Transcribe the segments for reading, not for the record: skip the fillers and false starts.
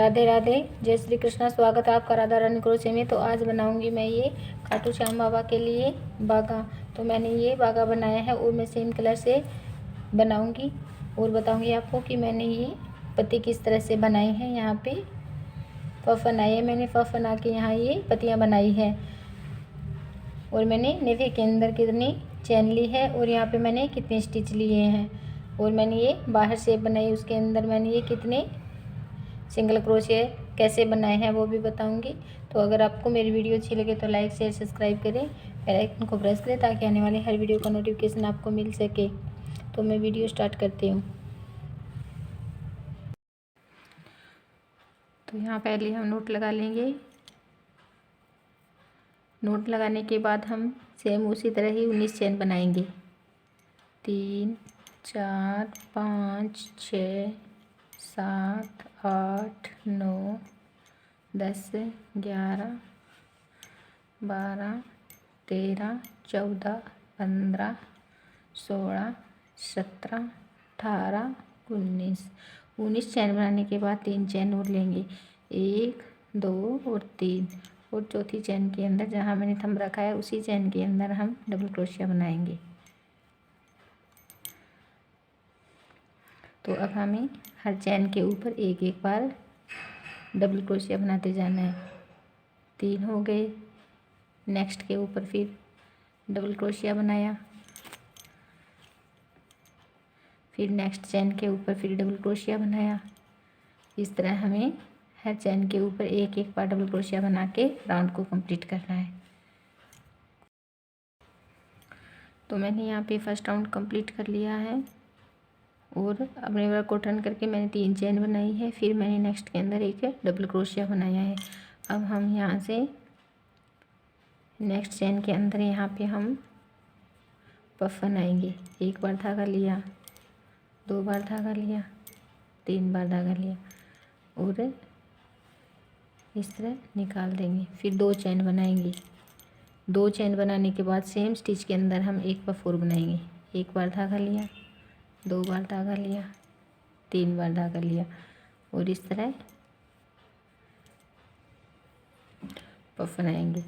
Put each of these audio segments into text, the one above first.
राधे राधे, जय श्री कृष्णा। स्वागत है आपका राधा रानी क्रोशे में। तो आज बनाऊंगी मैं ये खाटू श्याम बाबा के लिए बागा। तो मैंने ये बागा बनाया है और मैं सेम कलर से बनाऊंगी और बताऊंगी आपको कि मैंने ये पत्ती किस तरह से बनाई है। यहाँ पे पफ बनाई है मैंने, पफ बना के यहाँ ये पत्तियाँ बनाई है और मैंने नेफे के अंदर कितनी चैन ली है और यहाँ पे मैंने कितने स्टिच लिए हैं और मैंने ये बाहर शेप बनाई, उसके अंदर मैंने ये कितने सिंगल क्रोशिया कैसे बनाए हैं वो भी बताऊंगी। तो अगर आपको मेरी वीडियो अच्छी लगे तो लाइक शेयर सब्सक्राइब करें, बेल आइकन को प्रेस करें ताकि आने वाले हर वीडियो का नोटिफिकेशन आपको मिल सके। तो मैं वीडियो स्टार्ट करती हूँ। तो यहाँ पहले हम नोट लगा लेंगे। नोट लगाने के बाद हम सेम उसी तरह ही 19 चेन बनाएंगे। 3 4 5 6 7 8 9 10 11 12 13 14 15 16 17 18 19 चैन बनाने के बाद 3 चैन और लेंगे, 1 2 और 3 और चौथी चैन के अंदर जहाँ मैंने थंब रखा है उसी चैन के अंदर हम डबल क्रोशिया बनाएंगे। तो अब हमें हर चैन के ऊपर एक एक बार डबल क्रोशिया बनाते जाना है। 3 हो गए, नेक्स्ट के ऊपर फिर डबल क्रोशिया बनाया, फिर नेक्स्ट चैन के ऊपर फिर डबल क्रोशिया बनाया। इस तरह हमें हर चैन के ऊपर एक एक बार डबल क्रोशिया बना के राउंड को कंप्लीट करना है। तो मैंने यहाँ पे फर्स्ट राउंड कंप्लीट कर लिया है और अपने वर्क को टर्न करके मैंने 3 चैन बनाई है, फिर मैंने नेक्स्ट के अंदर एक डबल क्रोशिया बनाया है। अब हम यहाँ से नेक्स्ट चैन के अंदर यहाँ पे हम पफ बनाएंगे। 1 बार धागा लिया, 2 बार धागा लिया, 3 बार धागा लिया और इस तरह निकाल देंगे। फिर 2 चैन बनाएंगे। 2 चैन बनाने के बाद सेम स्टिच के अंदर हम एक पफ और बनाएंगे। 1 बार धागा लिया, 2 बार धागा लिया, 3 बार धागा लिया और इस तरह पफ बनाएंगे।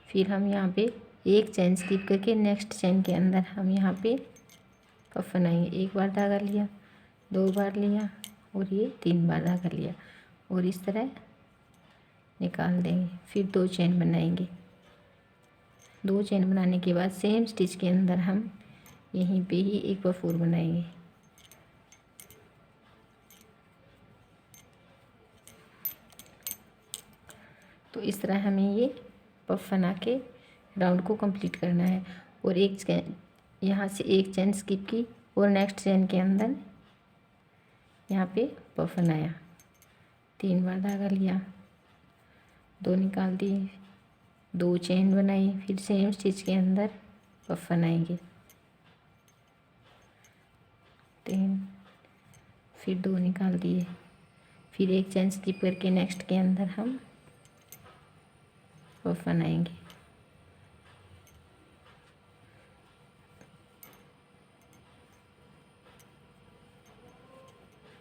फिर हम यहाँ पे एक चैन स्किप करके नेक्स्ट चैन के अंदर हम यहाँ पे पफ बनाएंगे। 1 बार धागा लिया, 2 बार लिया और ये 3 बार धागा लिया और इस तरह निकाल देंगे। फिर 2 चैन बनाएंगे। 2 चैन बनाने के बाद सेम स्टिच के अंदर हम यहीं पे ही एक पफ और बनाएंगे। तो इस तरह हमें ये पफ बना के राउंड को कंप्लीट करना है और एक चैन यहाँ से एक चैन स्किप की और नेक्स्ट चैन के अंदर यहाँ पे पफ बनाया। 3 बार धागा लिया, 2 निकाल दिए, 2 चैन बनाई, फिर सेम स्टिच के अंदर पफ बनाएंगे। 3 फिर 2 निकाल दिए, फिर एक चैन स्किप करके नेक्स्ट के अंदर हम पफ बनाएंगे।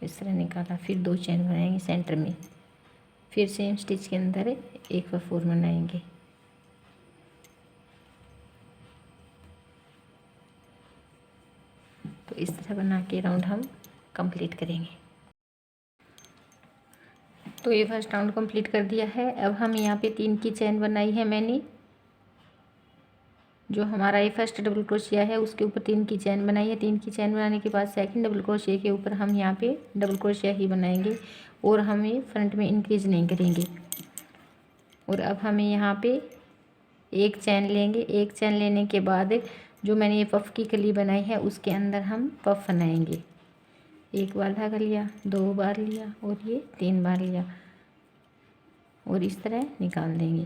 इस तरह निकाला, फिर 2 चैन बनाएंगे सेंटर में, फिर सेम स्टिच के अंदर एक पफ और बनाएंगे। तो इस तरह बना के राउंड हम कंप्लीट करेंगे। तो ये फर्स्ट राउंड कंप्लीट कर दिया है। अब हम यहाँ पे 3 की चैन बनाई है मैंने, जो हमारा ये फर्स्ट डबल क्रोशिया है उसके ऊपर 3 की चैन बनाई है। 3 की चैन बनाने के बाद सेकंड डबल क्रोशिया के ऊपर हम यहाँ पे डबल क्रोशिया ही बनाएंगे और हम ये फ्रंट में इंक्रीज नहीं करेंगे। और अब हमें यहाँ पे एक चैन लेंगे। एक चैन लेने के बाद जो मैंने ये पफ की कली बनाई है उसके अंदर हम पफ बनाएंगे। 1 बार धागा लिया, 2 बार लिया और ये 3 बार लिया और इस तरह निकाल देंगे।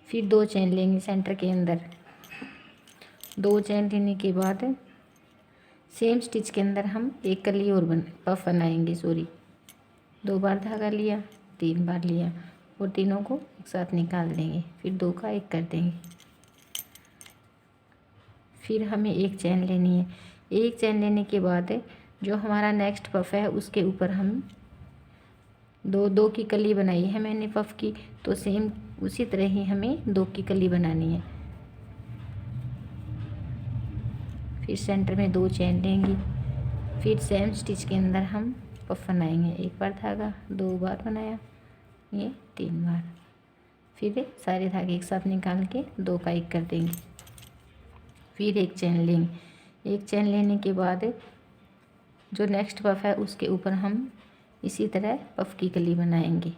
फिर 2 चैन लेंगे सेंटर के अंदर। 2 चैन लेने के बाद सेम स्टिच के अंदर हम एक कली और पफ बनाएंगे। 2 बार धागा लिया, 3 बार लिया और तीनों को एक साथ निकाल देंगे। फिर 2 का 1 कर देंगे। फिर हमें एक चैन लेनी है। एक चैन लेने के बाद जो हमारा नेक्स्ट पफ है उसके ऊपर हम दो दो की कली बनाई है मैंने पफ की, तो सेम उसी तरह ही हमें दो की कली बनानी है। फिर सेंटर में दो चेन लेंगे, फिर सेम स्टिच के अंदर हम पफ बनाएंगे। एक बार धागा, दो बार बनाया, ये 3 बार, फिर सारे धागे एक साथ निकाल के दो का एक कर देंगे। फिर एक चेन लेंगे, एक चेन लेने के बाद जो नेक्स्ट पफ है उसके ऊपर हम इसी तरह पफ की कली बनाएंगे।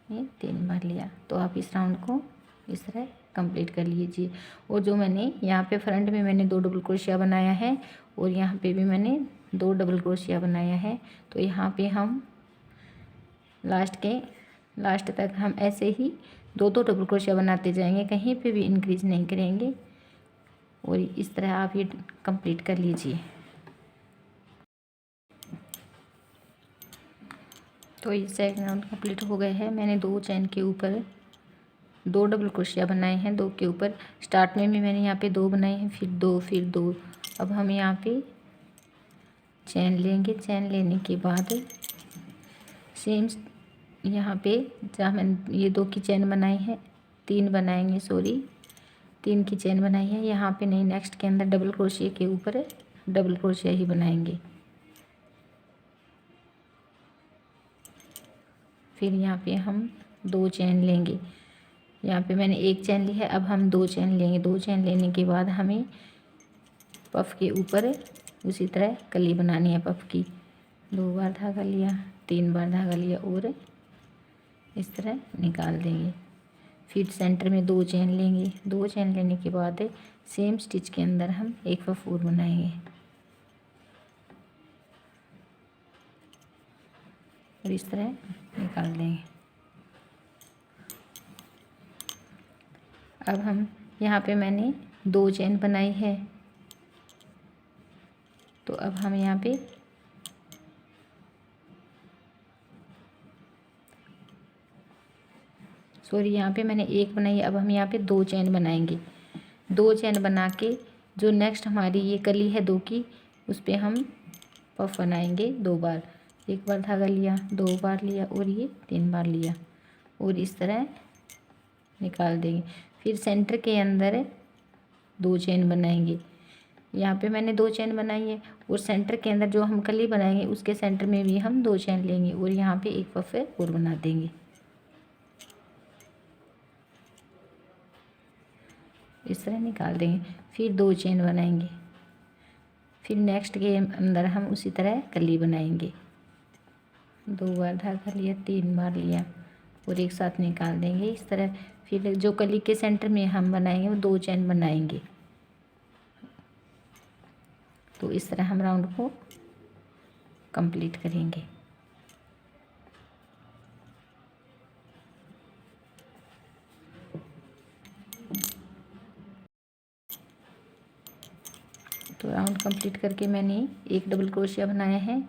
ये 3 बार लिया, तो आप इस राउंड को इस तरह कंप्लीट कर लीजिए। और जो मैंने यहाँ पे फ्रंट में मैंने 2 डबल क्रोशिया बनाया है और यहाँ पे भी मैंने 2 डबल क्रोशिया बनाया है, तो यहाँ पे हम लास्ट तक हम ऐसे ही 2 डबल क्रोशिया बनाते जाएंगे, कहीं पे भी इंक्रीज नहीं करेंगे। और इस तरह आप ये कंप्लीट कर लीजिए। तो ये सेकंड राउंड कंप्लीट हो गए हैं। मैंने 2 चेन के ऊपर 2 डबल क्रोशिया बनाए हैं, 2 के ऊपर स्टार्ट में भी मैंने यहाँ पे 2 बनाए हैं, फिर 2 फिर 2। अब हम यहाँ पे चेन लेंगे, चेन लेने के बाद सेम यहाँ पे जहाँ मैंने ये 2 की चेन बनाई है, 3 बनाएंगे, सॉरी 3 की चेन बनाई है, यहाँ पे नहीं, नेक्स्ट के अंदर डबल क्रोशिया के ऊपर डबल क्रोशिया ही बनाएंगे। फिर यहाँ पे हम 2 चेन लेंगे, यहाँ पे मैंने 1 चेन ली है, अब हम 2 चेन लेंगे। 2 चेन लेने के बाद हमें पफ के ऊपर उसी तरह कली बनानी है पफ की। 2 बार धागा लिया, 3 बार धागा लिया और इस तरह निकाल देंगे। फिर सेंटर में 2 चेन लेंगे, 2 चेन लेने के बाद सेम स्टिच के अंदर हम एक पफ और बनाएंगे और इस तरह निकाल देंगे। अब हम यहाँ पे मैंने 2 चेन बनाई है, तो अब हम यहाँ पे सॉरी यहाँ पे मैंने 1 बनाई है, अब हम यहाँ पे 2 चेन बनाएंगे। 2 चेन बना के जो नेक्स्ट हमारी ये कली है 2 की, उस पर हम पफ बनाएंगे 2 बार। 1 बार धागा लिया, 2 बार लिया और ये 3 बार लिया और इस तरह निकाल देंगे। फिर सेंटर के अंदर 2 चेन बनाएंगे, यहाँ पे मैंने 2 चेन बनाई है और सेंटर के अंदर जो हम कली बनाएंगे उसके सेंटर में भी हम 2 चेन लेंगे और यहाँ पे एक पफ और बना देंगे। इस तरह निकाल देंगे, फिर 2 चेन बनाएंगे, फिर नेक्स्ट के अंदर हम उसी तरह कली बनाएंगे। 2 बार धागा लिया, 3 बार लिया और एक साथ निकाल देंगे इस तरह। फिर जो कली के सेंटर में हम बनाएंगे वो 2 चेन बनाएंगे। तो इस तरह हम राउंड को कंप्लीट करेंगे। तो राउंड कंप्लीट करके मैंने एक डबल क्रोशिया बनाया है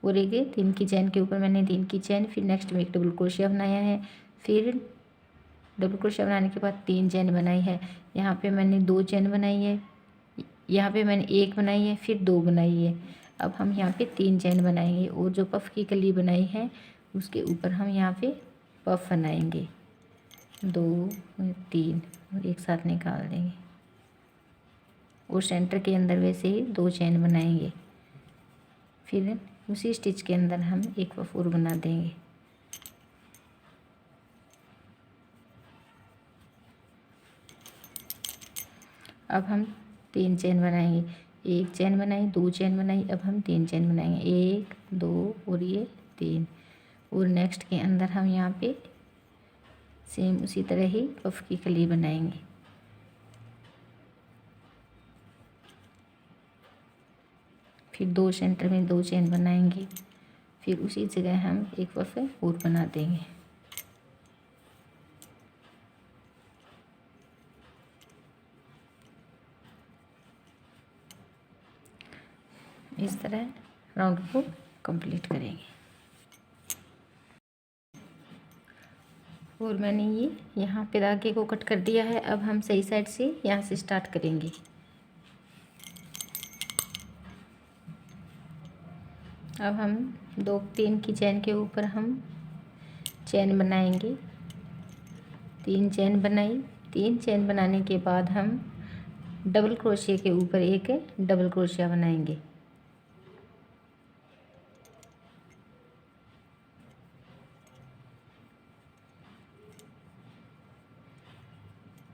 और एक 3 की चेन के ऊपर मैंने 3 की चेन, फिर नेक्स्ट में एक डबल क्रोशिया बनाया है, फिर डबल क्रोशिया बनाने के बाद 3 चेन बनाई है। यहाँ पे मैंने 2 चेन बनाई है, यहाँ पे मैंने 1 बनाई है, फिर 2 बनाई है। अब हम यहाँ पे 3 चेन बनाएंगे और जो पफ की कली बनाई है उसके ऊपर हम यहाँ पे पफ बनाएंगे 2 3 और एक साथ निकाल देंगे और सेंटर के अंदर वैसे ही 2 चेन बनाएंगे। फिर उसी स्टिच के अंदर हम एक पफ और बना देंगे। अब हम 3 चेन बनाएंगे, 1 चेन बनाई, 2 चेन बनाई, अब हम 3 चेन बनाएंगे, 1 2 और ये 3 और नेक्स्ट के अंदर हम यहाँ पे सेम उसी तरह ही पफ की कली बनाएंगे। फिर 2 सेंटर में 2 चेन बनाएंगे, फिर उसी जगह हम एक पफ और बना देंगे। इस तरह राउंड को कंप्लीट करेंगे। और मैंने ये यहाँ पे धागे को कट कर दिया है। अब हम सही साइड से यहाँ से स्टार्ट करेंगे। अब हम तीन की चैन के ऊपर हम चैन बनाएंगे। 3 चैन बनाई। 3 चैन बनाने के बाद हम डबल क्रोशिया के ऊपर एक डबल क्रोशिया बनाएंगे।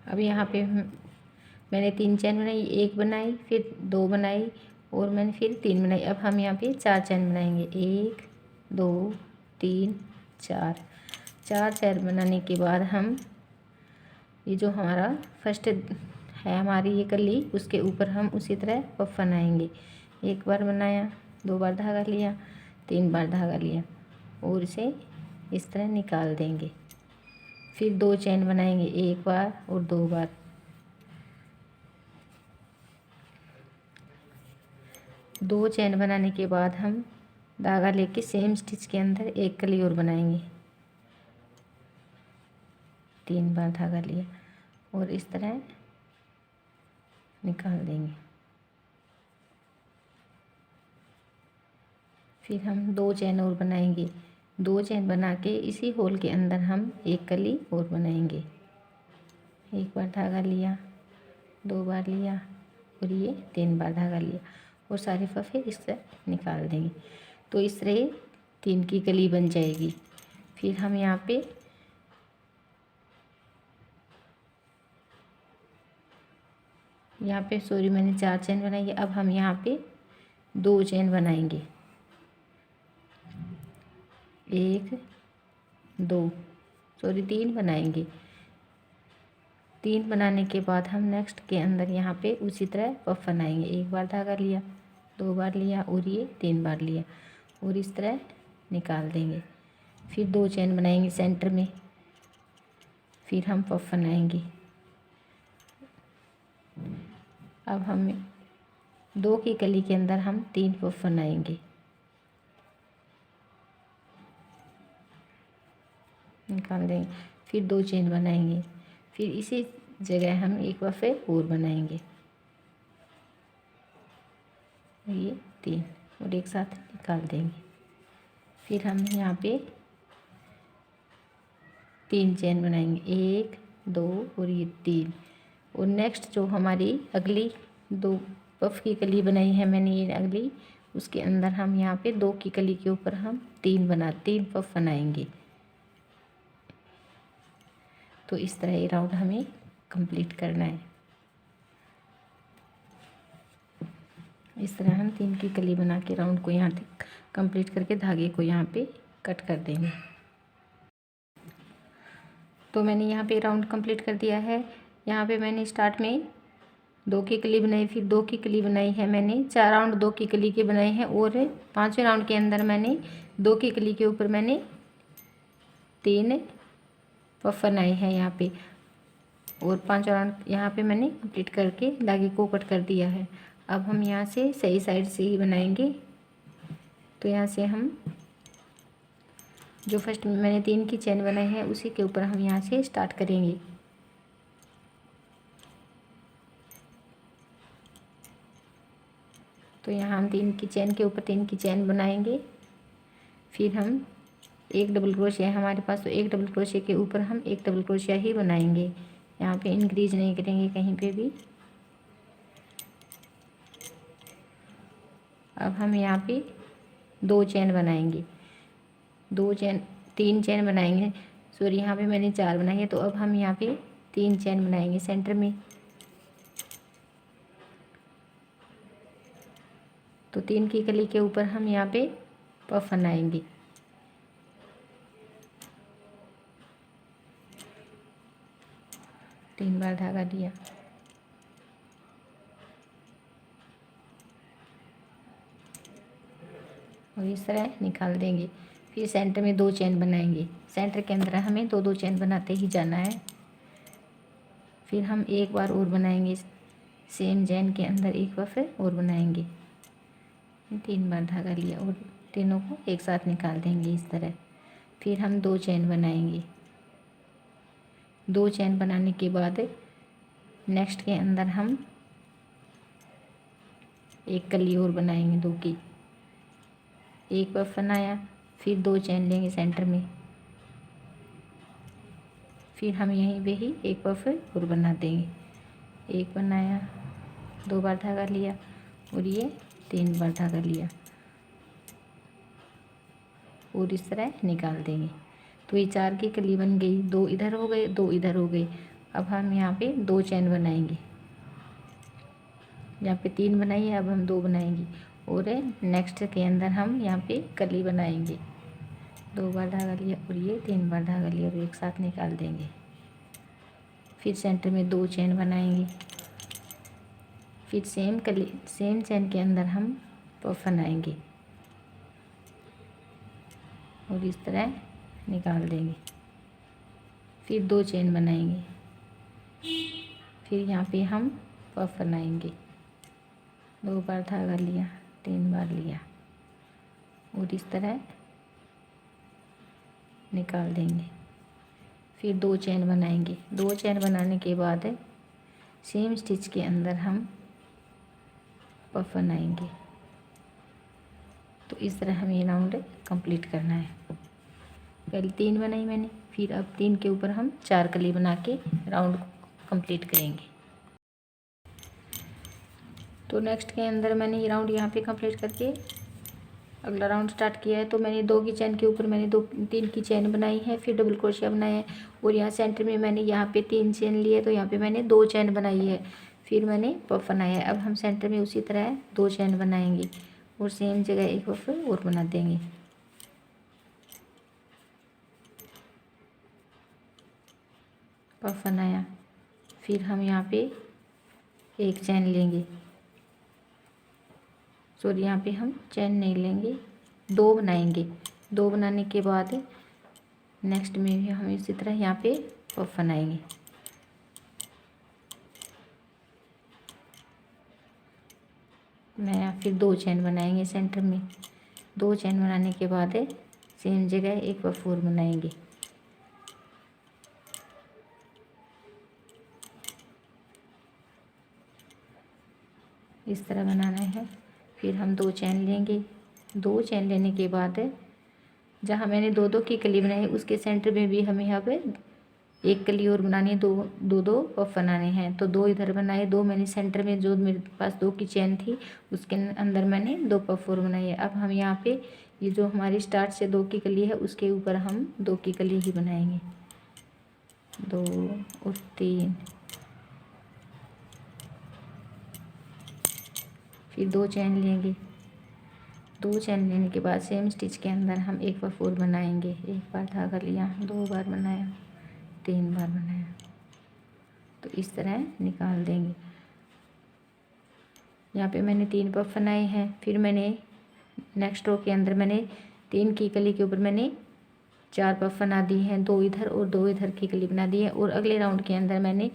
अब यहाँ पे मैंने 3 चैन बनाई, एक बनाई, फिर 2 बनाई और मैंने फिर 3 बनाई। अब हम यहाँ पे 4 चैन बनाएंगे। 1 2 3 4। 4 चैन बनाने के बाद हम ये जो हमारा फर्स्ट है हमारी ये कली, उसके ऊपर हम उसी तरह पफ बनाएंगे। एक बार बनाया, 2 बार धागा लिया, 3 बार धागा लिया और इसे इस तरह निकाल देंगे। फिर 2 चैन बनाएंगे, एक बार और 2 बार। दो चैन बनाने के बाद हम धागा लेके सेम स्टिच के अंदर एक कली और बनाएंगे। 3 बार धागा लिया और इस तरह निकाल देंगे। फिर हम 2 चैन और बनाएंगे। 2 चैन बना के इसी होल के अंदर हम एक कली और बनाएंगे। एक बार धागा लिया, 2 बार लिया और ये 3 बार धागा लिया और सारे फफे इस तरह निकाल देंगे। तो इस तरह 3 की कली बन जाएगी। फिर हम यहाँ पे सॉरी मैंने 4 चैन बनाई है। अब हम यहाँ पे 2 चैन बनाएंगे। 1 2 सॉरी 3 बनाएंगे। 3 बनाने के बाद हम नेक्स्ट के अंदर यहाँ पे उसी तरह पफ बनाएंगे। एक बार धागा लिया, 2 बार लिया और ये 3 बार लिया और इस तरह निकाल देंगे। फिर 2 चैन बनाएंगे सेंटर में। फिर हम पफ बनाएंगे। अब हम 2 की कली के अंदर हम 3 पफ बनाएंगे। निकाल देंगे। फिर 2 चैन बनाएंगे। फिर इसी जगह हम एक पफे और बनाएंगे। ये 3 और एक साथ निकाल देंगे। फिर हम यहाँ पे 3 चैन बनाएंगे। 1 2 और ये 3 और नेक्स्ट जो हमारी अगली 2 पफ की कली बनाई है मैंने ये अगली, उसके अंदर हम यहाँ पे 2 की कली के ऊपर हम 3 पफ बनाएंगे। तो इस तरह ये राउंड हमें कंप्लीट करना है। इस तरह हम 3 की कली बना के राउंड को यहाँ तक कंप्लीट करके धागे को यहाँ पे कट कर देंगे। तो मैंने यहाँ पे राउंड कंप्लीट कर दिया है। यहाँ पे मैंने स्टार्ट में 2 की कली बनाई, फिर 2 की कली बनाई है मैंने। 4 राउंड 2 की कली के बनाए हैं और 5वें राउंड के अंदर मैंने 2 की कली के ऊपर मैंने 3 पफ बनाए हैं यहाँ पे और 5 राउंड यहाँ पे मैंने कंप्लीट करके धागे को कट कर दिया है। अब हम यहाँ से सही साइड से ही बनाएंगे। तो यहाँ से हम जो फर्स्ट मैंने 3 की चैन बनाई है उसी के ऊपर हम यहाँ से स्टार्ट करेंगे। तो यहाँ हम 3 की चैन के ऊपर 3 की चैन बनाएंगे। फिर हम एक डबल क्रोशिया है हमारे पास, तो एक डबल क्रोशिया के ऊपर हम एक डबल क्रोशिया ही बनाएंगे। यहाँ पे इंक्रीज नहीं करेंगे कहीं पे भी। अब हम यहाँ पे 2 चैन बनाएंगे। 3 चैन बनाएंगे। सॉरी यहाँ पे मैंने 4 बनाई है, तो अब हम यहाँ पे 3 चैन बनाएंगे सेंटर में। तो 3 की कली के ऊपर हम यहाँ पे पफ बनाएंगे। तीन बार धागा लिया और इस तरह निकाल देंगे। फिर सेंटर में 2 चैन बनाएंगे। सेंटर के अंदर हमें 2 चैन बनाते ही जाना है। फिर हम एक बार और बनाएंगे, सेम चैन के अंदर एक पफ और बनाएंगे। 3 बार धागा लिया और तीनों को एक साथ निकाल देंगे इस तरह। फिर हम 2 चैन बनाएंगे। 2 चैन बनाने के बाद नेक्स्ट के अंदर हम एक कली और बनाएंगे 2 की। एक पफ बनाया, फिर 2 चेन लेंगे सेंटर में, फिर हम यहीं पे ही एक पफ और बना देंगे। एक बनाया, 2 बार धागा लिया और ये 3 बार धागा लिया और इस तरह निकाल देंगे। तो ये 4 की कली बन गई, 2 इधर हो गए, 2 इधर हो गए। अब हम यहाँ पे 2 चेन बनाएंगे, यहाँ पे 3 बनाई है, अब हम 2 बनाएंगे और नेक्स्ट के अंदर हम यहाँ पे कली बनाएंगे। 2 बार धागा लिया और ये 3 बार धागा लिया और एक साथ निकाल देंगे। फिर सेंटर में 2 चेन बनाएंगे, फिर सेम चेन के अंदर हम पफ बनाएंगे और इस तरह निकाल देंगे। फिर 2 चेन बनाएंगे, फिर यहाँ पे हम पफ बनाएंगे। 2 बार धागा लिया, 3 बार लिया और इस तरह निकाल देंगे। फिर 2 चेन बनाएंगे। 2 चेन बनाने के बाद सेम स्टिच के अंदर हम पफ बनाएंगे। तो इस तरह हमें राउंड कंप्लीट करना है। पहले 3 बनाई मैंने, फिर अब 3 के ऊपर हम 4 कली बना के राउंड कंप्लीट करेंगे। तो नेक्स्ट के अंदर मैंने ये राउंड यहाँ पे कंप्लीट करके अगला राउंड स्टार्ट किया है। तो मैंने 2 की चेन के ऊपर मैंने 3 की चेन बनाई है, फिर डबल क्रोशिया बनाया है और यहाँ सेंटर में मैंने यहाँ पे 3 चेन लिए, तो यहाँ पे मैंने 2 चेन बनाई है, फिर मैंने पफ बनाया है। अब हम सेंटर में उसी तरह 2 चेन बनाएंगे और सेम जगह एक पफ और बना देंगे। पफ बनाया, फिर हम यहाँ पे एक चेन लेंगे, सॉरी यहाँ पे हम चेन नहीं लेंगे, 2 बनाएंगे। 2 बनाने के बाद नेक्स्ट में भी हम इसी तरह यहाँ पे पफ बनाएंगे। नया फिर 2 चेन बनाएंगे सेंटर में। 2 चेन बनाने के बाद सेम जगह एक पफ और बनाएंगे। इस तरह बनाना है। फिर हम 2 चेन लेंगे। 2 चेन लेने के बाद जहाँ मैंने 2-2 की कली बनाई उसके सेंटर में भी हमें यहाँ पे एक कली और बनानी है, 2 पफ बनाने हैं। तो 2 इधर बनाए, 2 मैंने सेंटर में जो मेरे पास 2 की चेन थी उसके अंदर मैंने 2 पफ और बनाई है। अब हम यहाँ पे ये जो हमारी स्टार्ट से 2 की कली है उसके ऊपर हम 2 की कली ही बनाएंगे, 2 और 3, फिर 2 चेन लेंगे। 2 चेन लेने के बाद सेम स्टिच के अंदर हम एक पफ और बनाएंगे। एक बार धागा लिया, 2 बार बनाया, 3 बार बनाया, तो इस तरह निकाल देंगे। यहाँ पे मैंने 3 पफ बनाए हैं। फिर मैंने नेक्स्ट रो के अंदर मैंने 3 की कली के ऊपर मैंने 4 पफ बना दी हैं, 2 इधर और 2 इधर की कली बना दी है। और अगले राउंड के अंदर मैंने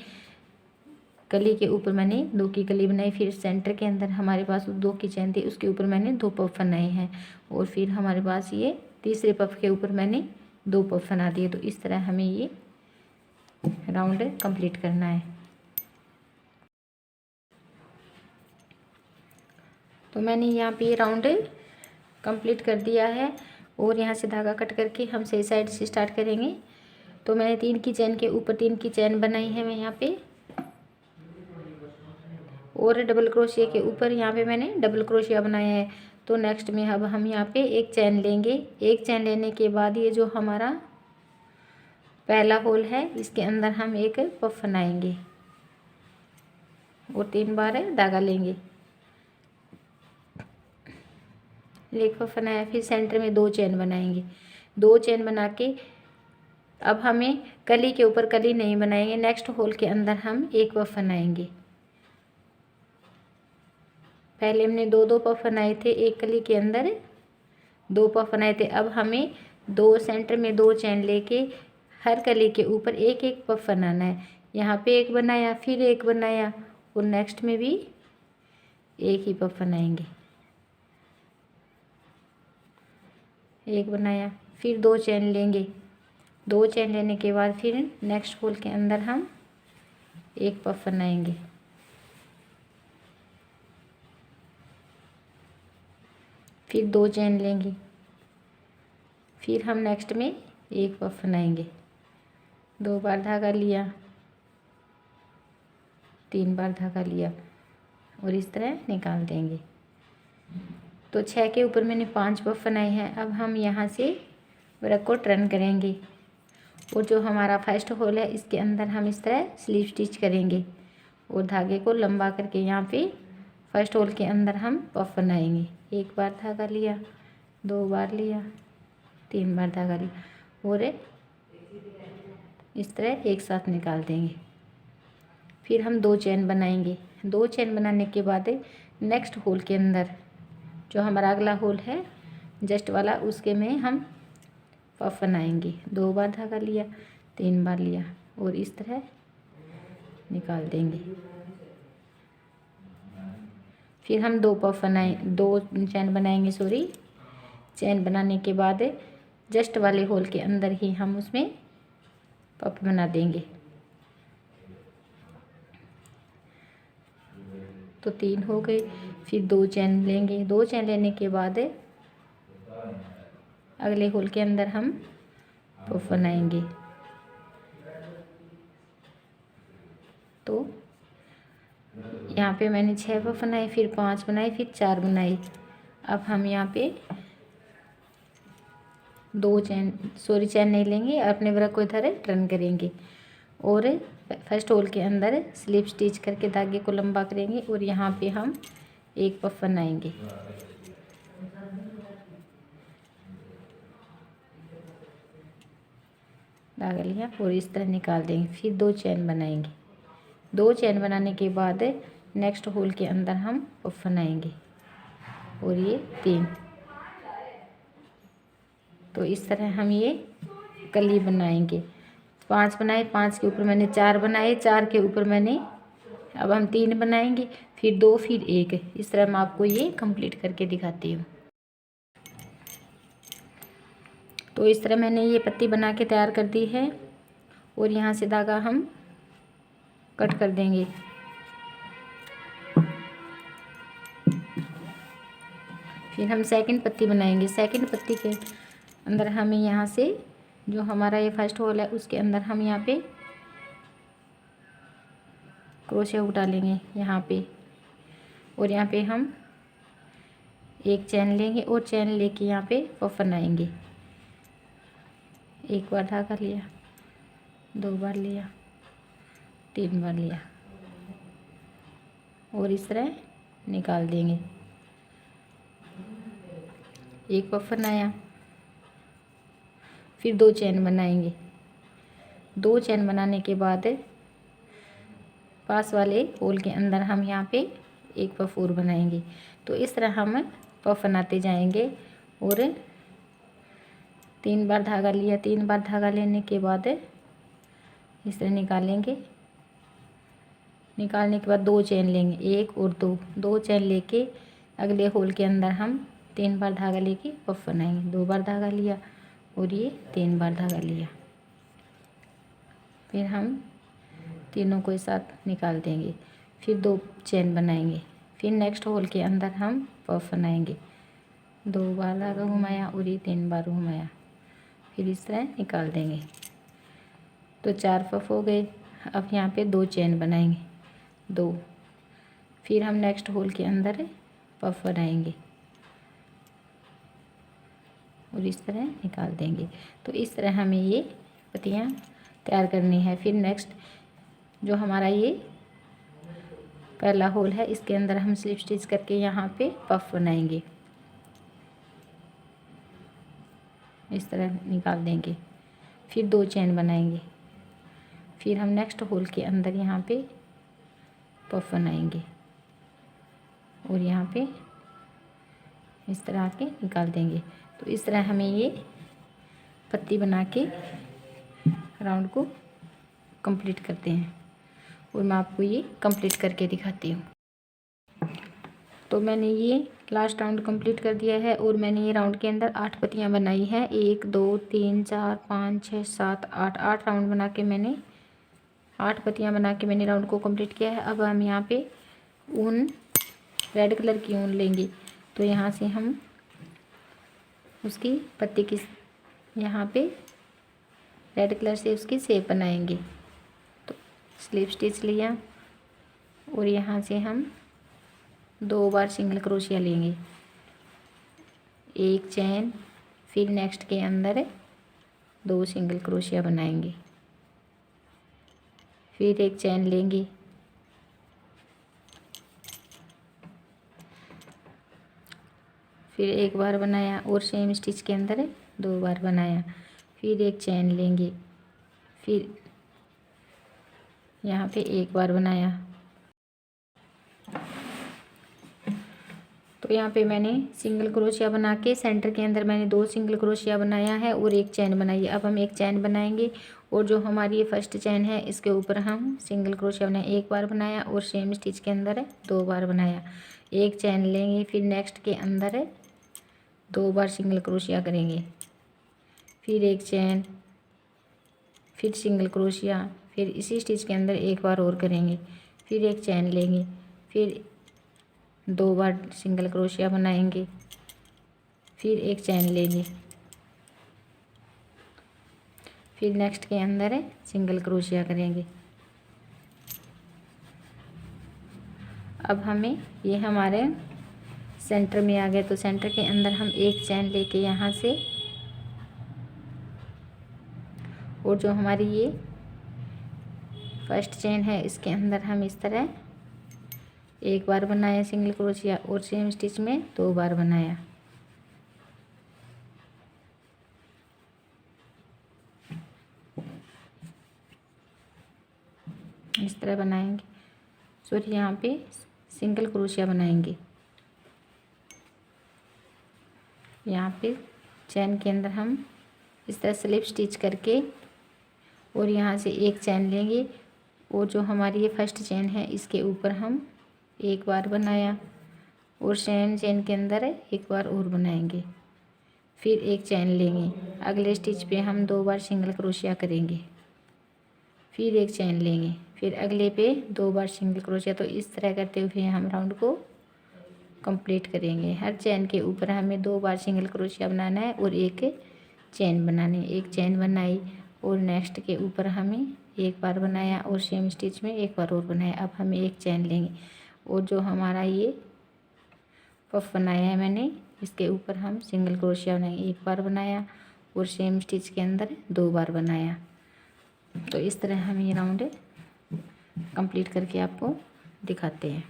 कली के ऊपर मैंने 2 की कली बनाई। फिर सेंटर के अंदर हमारे पास 2 की चेन थी उसके ऊपर मैंने 2 पफ बनाए हैं और फिर हमारे पास ये तीसरे पफ के ऊपर मैंने 2 पफ बना दिए। तो इस तरह हमें ये राउंड कंप्लीट करना है। तो मैंने यहाँ पे राउंड कंप्लीट कर दिया है और यहाँ से धागा कट करके हम सही साइड से स्टार्ट करेंगे। तो मैंने 3 की चेन के ऊपर 3 की चेन बनाई है मैं यहाँ पे, और डबल क्रोशिया के ऊपर यहाँ पे मैंने डबल क्रोशिया बनाया है। तो नेक्स्ट में अब हम यहाँ पे एक चेन लेंगे। एक चेन लेने के बाद ये जो हमारा पहला होल है इसके अंदर हम एक पफ बनाएंगे और 3 बार धागा लेंगे। एक पफ बनाया, फिर सेंटर में 2 चेन बनाएंगे। 2 चेन बना के अब हमें कली के ऊपर कली नहीं बनाएंगे, नेक्स्ट होल के अंदर हम एक पफ बनाएंगे। पहले हमने 2-2 पफ बनाए थे, एक कली के अंदर 2 पफ बनाए थे। अब हमें 2 सेंटर में 2 चेन लेके हर कली के ऊपर एक एक पफ बनाना है। यहाँ पे एक बनाया, फिर एक बनाया और नेक्स्ट में भी एक ही पफ बनाएंगे। एक बनाया, फिर 2 चेन लेंगे। 2 चेन लेने के बाद फिर नेक्स्ट होल के अंदर हम एक पफ बनाएंगे। फिर 2 चेन लेंगे, फिर हम नेक्स्ट में एक पफ बनाएंगे। 2 बार धागा लिया, 3 बार धागा लिया और इस तरह निकाल देंगे। तो 6 के ऊपर मैंने 5 पफ बनाए हैं। अब हम यहाँ से वर्क को टर्न करेंगे और जो हमारा फर्स्ट होल है इसके अंदर हम इस तरह स्लीव स्टिच करेंगे और धागे को लंबा करके यहाँ पे फर्स्ट होल के अंदर हम पफ बनाएंगे। 1 बार धागा लिया, 2 बार लिया, 3 बार धागा लिया और इस तरह एक साथ निकाल देंगे। फिर हम 2 चेन बनाएंगे। 2 चेन बनाने के बाद नेक्स्ट होल के अंदर जो हमारा अगला होल है जस्ट वाला उसके में हम पफ बनाएंगे। 2 बार धागा लिया, 3 बार लिया और इस तरह निकाल देंगे। फिर हम 2 पफ बनाए 2 चैन बनाएंगे चैन बनाने के बाद जस्ट वाले होल के अंदर ही हम उसमें पफ बना देंगे। तो 3 हो गए। फिर 2 चैन लेंगे। 2 चैन लेने के बाद अगले होल के अंदर हम पफ बनाएंगे। तो यहाँ पे मैंने 6 पफ बनाए, फिर 5 बनाए, फिर 4 बनाए। अब हम यहाँ पे 2 चैन चैन नहीं लेंगे, अपने वर्क को इधर टर्न करेंगे और फर्स्ट होल के अंदर स्लिप स्टिच करके धागे को लंबा करेंगे और यहाँ पे हम एक पफ बनाएंगे। धागा लिया और इस तरह निकाल देंगे। फिर 2 चैन बनाएंगे। 2 चैन बनाने के बाद नेक्स्ट होल के अंदर हम पफ बनाएंगे और ये 3। तो इस तरह हम ये कली बनाएंगे। 5 बनाए, 5 के ऊपर मैंने 4 बनाए, 4 के ऊपर मैंने अब हम 3 बनाएंगे, फिर 2, फिर 1। इस तरह मैं आपको ये कंप्लीट करके दिखाती हूँ। तो इस तरह मैंने ये पत्ती बना के तैयार कर दी है और यहाँ से धागा हम कट कर देंगे। फिर हम सेकंड पत्ती बनाएंगे। सेकंड पत्ती के अंदर हमें यहाँ से जो हमारा ये फर्स्ट होल है उसके अंदर हम यहाँ पे क्रोशे उठा लेंगे यहाँ पे और यहाँ पे हम एक चैन लेंगे और चैन लेके यहाँ पे पफ बनाएंगे। 1 बार धागा लिया, 2 बार लिया, 3 बार लिया और इस तरह निकाल देंगे। एक पफ बनाया, फिर 2 चैन बनाएंगे। 2 चैन बनाने के बाद पास वाले होल के अंदर हम यहाँ पे एक पफ और बनाएंगे। तो इस तरह हम पफ बनाते जाएंगे और 3 बार धागा लिया। 3 बार धागा लेने के बाद इस तरह निकालेंगे। निकालने के बाद 2 चैन लेंगे, 1 और 2। 2 चैन लेके अगले होल के अंदर हम 3 बार धागा लेके पफ बनाएंगे। 2 बार धागा लिया और ये 3 बार धागा लिया। फिर हम तीनों को एक साथ निकाल देंगे। फिर 2 चैन बनाएंगे। फिर नेक्स्ट होल के अंदर हम पफ बनाएंगे। 2 बार धागा घुमाया और ये 3 बार घुमाया, फिर इस तरह निकाल देंगे। तो 4 पफ हो गए। अब यहाँ पे 2 चैन बनाएंगे, 2। फिर हम नेक्स्ट होल के अंदर पफ बनाएंगे और इस तरह निकाल देंगे। तो इस तरह हमें ये पत्तियाँ तैयार करनी है। फिर नेक्स्ट जो हमारा ये पहला होल है इसके अंदर हम स्लिप स्टिच करके यहाँ पे पफ बनाएंगे, इस तरह निकाल देंगे। फिर 2 चैन बनाएंगे। फिर हम नेक्स्ट होल के अंदर यहाँ पे पफ बनाएंगे और यहाँ पे इस तरह आके निकाल देंगे। तो इस तरह हमें ये पत्ती बना के राउंड को कंप्लीट करते हैं और मैं आपको ये कंप्लीट करके दिखाती हूँ। तो मैंने ये लास्ट राउंड कंप्लीट कर दिया है और मैंने ये राउंड के अंदर 8 पत्तियाँ बनाई हैं। 1 2 3 4 5 6 7 8 8 राउंड बना के मैंने 8 पत्तियाँ बना के मैंने राउंड को कंप्लीट किया है। अब हम यहाँ पे ऊन रेड कलर की ऊन लेंगे। तो यहाँ से हम उसकी पत्ती की यहाँ पे रेड कलर से उसकी शेप बनाएंगे। तो स्लिप स्टिच लिया और यहाँ से हम 2 बार सिंगल क्रोशिया लेंगे, एक चैन, फिर नेक्स्ट के अंदर 2 सिंगल क्रोशिया बनाएंगे, फिर एक चैन लेंगे, फिर एक बार बनाया और सेम स्टिच के अंदर 2 बार बनाया, फिर एक चैन लेंगे, फिर यहाँ पे एक बार बनाया। तो यहाँ पे मैंने सिंगल क्रोशिया बना के सेंटर के अंदर मैंने 2 सिंगल क्रोशिया बनाया है और एक चैन बनाई है। अब हम एक चैन बनाएंगे और जो हमारी ये फर्स्ट चैन है इसके ऊपर हम सिंगल क्रोशिया बनाए, एक बार बनाया और सेम स्टिच के अंदर 2 बार बनाया, एक चैन लेंगे, फिर नेक्स्ट के अंदर 2 बार सिंगल क्रोशिया करेंगे, फिर एक चैन, फिर सिंगल क्रोशिया, फिर इसी स्टिच के अंदर एक बार और करेंगे, फिर एक चैन लेंगे, फिर 2 बार सिंगल क्रोशिया बनाएंगे, फिर एक चैन लेंगे, फिर नेक्स्ट के अंदर सिंगल क्रोशिया करेंगे। अब हमें ये हमारे सेंटर में आ गए, तो सेंटर के अंदर हम एक चैन लेके यहाँ से, और जो हमारी ये फर्स्ट चैन है इसके अंदर हम इस तरह एक बार बनाया सिंगल क्रोशिया और सेम स्टिच में 2 बार बनाया। इस तरह बनाएंगे, सॉरी यहाँ पे सिंगल क्रोशिया बनाएंगे। यहाँ पे चैन के अंदर हम इस तरह स्लिप स्टिच करके और यहाँ से एक चैन लेंगे और जो हमारी ये फर्स्ट चैन है इसके ऊपर हम एक बार बनाया और सेम चैन के अंदर एक बार और बनाएंगे, फिर एक चैन लेंगे, अगले स्टिच पे हम 2 बार सिंगल क्रोशिया करेंगे, फिर एक चैन लेंगे, फिर अगले पे 2 बार सिंगल क्रोशिया। तो इस तरह करते हुए हम राउंड को कंप्लीट करेंगे। हर चैन के ऊपर हमें 2 बार सिंगल क्रोशिया बनाना है और एक चैन बनानी है। एक चैन बनाई और नेक्स्ट के ऊपर हमें एक बार बनाया और सेम स्टिच में एक बार और बनाया। अब हमें एक चैन लेंगे और जो हमारा ये पफ बनाया है मैंने इसके ऊपर हम सिंगल क्रोशिया बनाएंगे, एक बार बनाया और सेम स्टिच के अंदर 2 बार बनाया। तो इस तरह हम ये राउंड कंप्लीट करके आपको दिखाते हैं।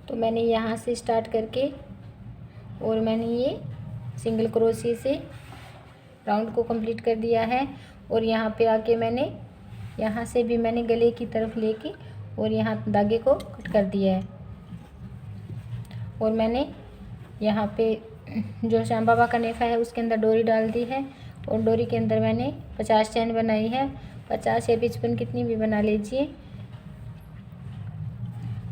तो मैंने यहाँ से स्टार्ट करके और मैंने ये सिंगल क्रोशिया से राउंड को कंप्लीट कर दिया है और यहाँ पे आके मैंने यहाँ से भी मैंने गले की तरफ लेके और यहाँ धागे को कट कर दिया है। और मैंने यहाँ पे जो श्याम बाबा का नेफा है उसके अंदर डोरी डाल दी है और डोरी के अंदर मैंने 50 चैन बनाई है, 50 या 55 कितनी भी बना लीजिए।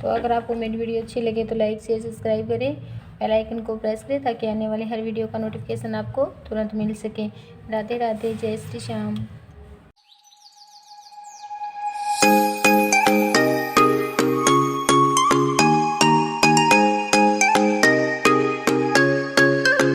तो अगर आपको मेरी वीडियो अच्छी लगे तो लाइक शेयर सब्सक्राइब करें, बेल आइकन को प्रेस करें ताकि आने वाले हर वीडियो का नोटिफिकेशन आपको तुरंत मिल सके। राधे राधे, जय श्री श्याम।